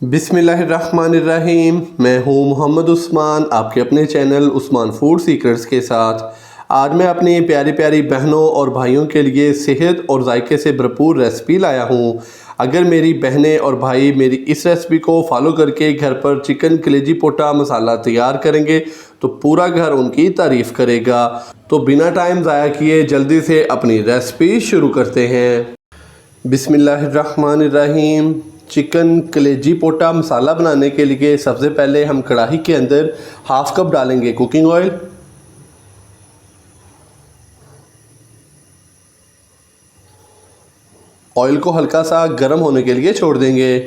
बिस्मिल्लाहिर्रहमानिर्रहीम। मैं हूं मोहम्मद उस्मान, आपके अपने चैनल उस्मान फूड सीक्रेट्स के साथ। आज मैं अपनी प्यारी प्यारी बहनों और भाइयों के लिए सेहत और जायके से भरपूर रेसिपी लाया हूं। अगर मेरी बहनें और भाई मेरी इस रेसिपी को फॉलो करके घर पर चिकन कलेजी पोटा मसाला तैयार करेंगे तो पूरा घर उनकी तारीफ़ करेगा। तो बिना टाइम ज़ाया किए जल्दी से अपनी रेसिपी शुरू करते हैं। बिस्मिल्लाहिर्रहमानिर्रहीम। चिकन कलेजी पोटा मसाला बनाने के लिए सबसे पहले हम कढ़ाई के अंदर हाफ़ कप डालेंगे कुकिंग ऑयल। ऑयल को हल्का सा गर्म होने के लिए छोड़ देंगे।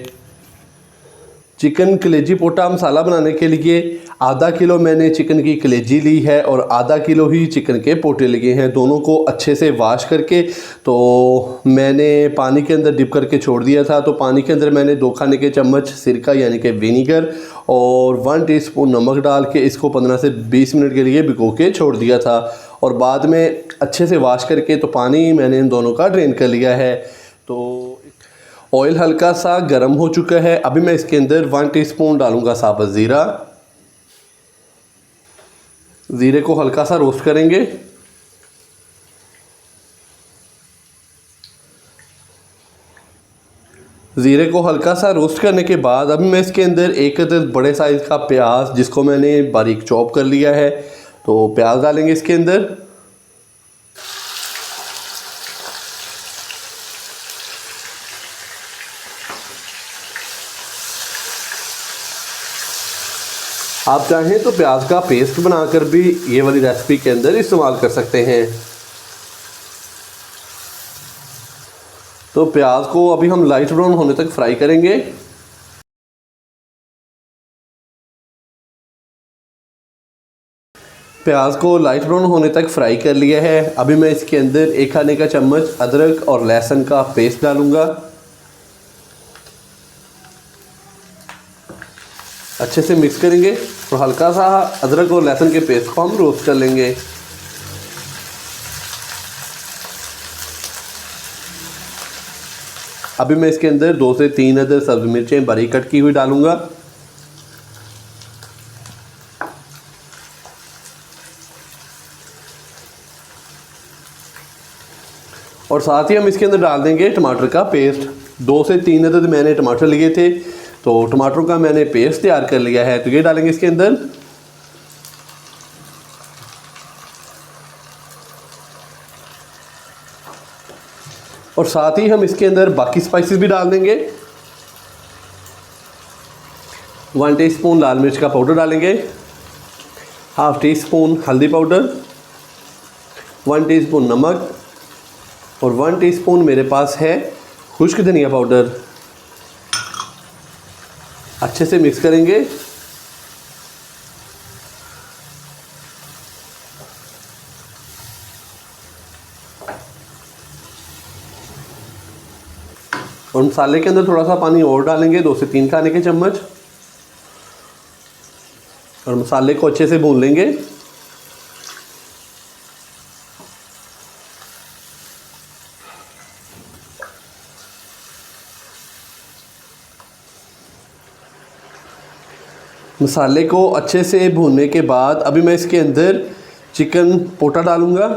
चिकन कलेजी पोटा मसाला बनाने के लिए आधा किलो मैंने चिकन की कलेजी ली है और आधा किलो ही चिकन के पोटे लिए हैं। दोनों को अच्छे से वॉश करके तो मैंने पानी के अंदर डिप करके छोड़ दिया था। तो पानी के अंदर मैंने 2 खाने के चम्मच सिरका यानी कि विनीगर और 1 टीस्पून नमक डाल के इसको 15 से 20 मिनट के लिए भिगो के छोड़ दिया था। और बाद में अच्छे से वॉश करके तो पानी मैंने इन दोनों का ड्रेन कर लिया है। तो ऑयल हल्का सा गर्म हो चुका है। अभी मैं इसके अंदर 1 टीस्पून डालूंगा साबुत ज़ीरा। ज़ीरे को हल्का सा रोस्ट करेंगे। ज़ीरे को हल्का सा रोस्ट करने के बाद अभी मैं इसके अंदर एक अदद बड़े साइज़ का प्याज जिसको मैंने बारीक चॉप कर लिया है तो प्याज डालेंगे इसके अंदर। आप चाहें तो प्याज का पेस्ट बनाकर भी ये वाली रेसिपी के अंदर इस्तेमाल कर सकते हैं। तो प्याज को अभी हम लाइट ब्राउन होने तक फ्राई करेंगे। प्याज को लाइट ब्राउन होने तक फ्राई कर लिया है। अभी मैं इसके अंदर 1 खाने का चम्मच अदरक और लहसुन का पेस्ट डालूंगा। अच्छे से मिक्स करेंगे और हल्का सा अदरक और लहसुन के पेस्ट को हम रोस्ट कर लेंगे। अभी मैं इसके अंदर 2 से 3 अदद सब्ज़ी मिर्चें बारीक कट की हुई डालूंगा। और साथ ही हम इसके अंदर डाल देंगे टमाटर का पेस्ट। 2 से 3 अदद मैंने टमाटर लिए थे तो टमाटरों का मैंने पेस्ट तैयार कर लिया है तो ये डालेंगे इसके अंदर। और साथ ही हम इसके अंदर बाकी स्पाइसेस भी डाल देंगे। 1 टीस्पून लाल मिर्च का पाउडर डालेंगे, हाफ़ टीस्पून हल्दी पाउडर, 1 टीस्पून नमक और 1 टीस्पून मेरे पास है खुश्क धनिया पाउडर। अच्छे से मिक्स करेंगे। और मसाले के अंदर थोड़ा सा पानी और डालेंगे, 2 से 3 खाने के चम्मच। और मसाले को अच्छे से भून लेंगे। मसाले को अच्छे से भूनने के बाद अभी मैं इसके अंदर चिकन पोटा डालूंगा।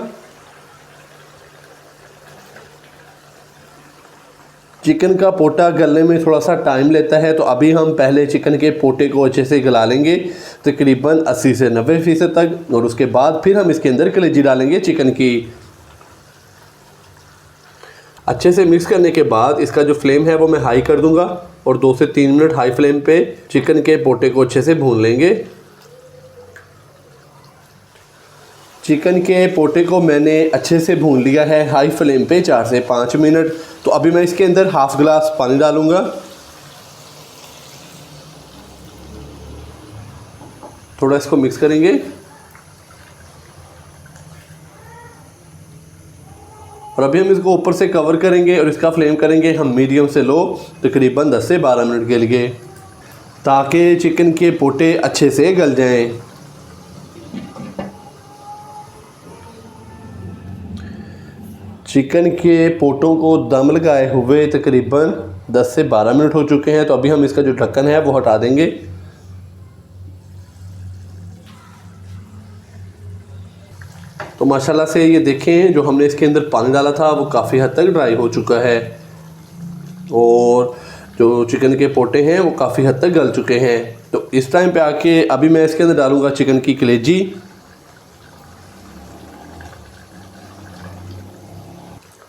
चिकन का पोटा गलने में थोड़ा सा टाइम लेता है तो अभी हम पहले चिकन के पोटे को अच्छे से गला लेंगे तकरीबन 80 से 90% तक। और उसके बाद फिर हम इसके अंदर कलेजी डालेंगे चिकन की। अच्छे से मिक्स करने के बाद इसका जो फ्लेम है वो मैं हाई कर दूंगा और 2 से 3 मिनट हाई फ्लेम पे चिकन के पोटे को अच्छे से भून लेंगे। चिकन के पोटे को मैंने अच्छे से भून लिया है हाई फ्लेम पे 4 से 5 मिनट। तो अभी मैं इसके अंदर हाफ़ गिलास पानी डालूंगा। थोड़ा इसको मिक्स करेंगे और अभी हम इसको ऊपर से कवर करेंगे और इसका फ्लेम करेंगे हम मीडियम से लो तकरीबन 10 से 12 मिनट के लिए ताकि चिकन के पोटे अच्छे से गल जाएं। चिकन के पोटों को दम लगाए हुए तकरीबन 10 से 12 मिनट हो चुके हैं। तो अभी हम इसका जो ढक्कन है वो हटा देंगे। तो माशाल्लाह से ये देखें, जो हमने इसके अंदर पानी डाला था वो काफ़ी हद तक ड्राई हो चुका है और जो चिकन के पोटे हैं वो काफ़ी हद तक गल चुके हैं। तो इस टाइम पे आके अभी मैं इसके अंदर डालूँगा चिकन की कलेजी।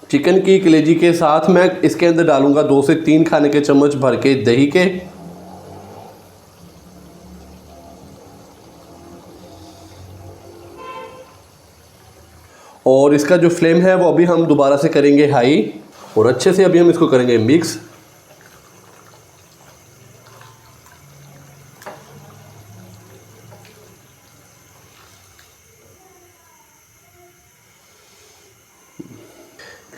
चिकन की कलेजी के साथ मैं इसके अंदर डालूँगा 2 से 3 खाने के चम्मच भर के दही के। और इसका जो फ्लेम है वो अभी हम दोबारा से करेंगे हाई और अच्छे से अभी हम इसको करेंगे मिक्स।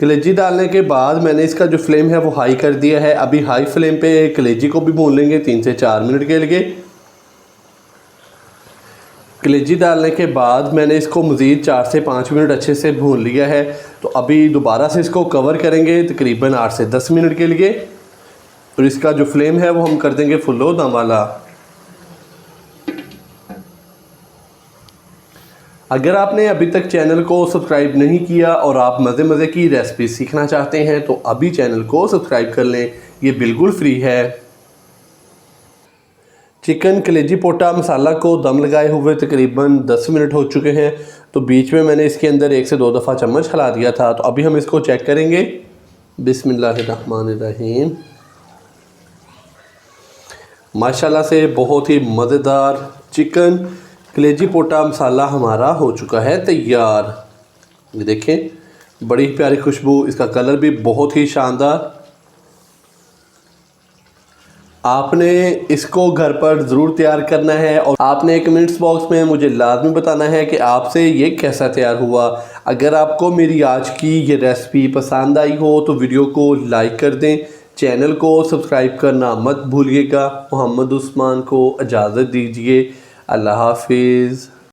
कलेजी डालने के बाद मैंने इसका जो फ्लेम है वो हाई कर दिया है। अभी हाई फ्लेम पे कलेजी को भी भून लेंगे 3 से 4 मिनट के लिए। कलेजी डालने के बाद मैंने इसको मज़ीद 4 से 5 मिनट अच्छे से भून लिया है। तो अभी दोबारा से इसको कवर करेंगे तकरीबन 8 से 10 मिनट के लिए और इसका जो फ्लेम है वो हम कर देंगे फुल्लो दम वाला। अगर आपने अभी तक चैनल को सब्सक्राइब नहीं किया और आप मज़े की रेसिपी सीखना चाहते हैं तो अभी चैनल को सब्सक्राइब कर लें, ये बिल्कुल फ्री है। चिकन कलेजी पोटा मसाला को दम लगाए हुए तकरीबन 10 मिनट हो चुके हैं। तो बीच में मैंने इसके अंदर 1 से 2 दफ़ा चम्मच हिला दिया था। तो अभी हम इसको चेक करेंगे। बिस्मिल्लाहिर्रहमानिर्रहीम। माशाल्लाह से बहुत ही मज़ेदार चिकन कलेजी पोटा मसाला हमारा हो चुका है तैयार। ये देखें, बड़ी प्यारी खुशबू, इसका कलर भी बहुत ही शानदार। आपने इसको घर पर ज़रूर तैयार करना है और आपने कमेंट्स बॉक्स में मुझे लाजमी बताना है कि आपसे ये कैसा तैयार हुआ। अगर आपको मेरी आज की ये रेसिपी पसंद आई हो तो वीडियो को लाइक कर दें, चैनल को सब्सक्राइब करना मत भूलिएगा। मोहम्मद उस्मान को इजाज़त दीजिए। अल्लाह हाफिज़।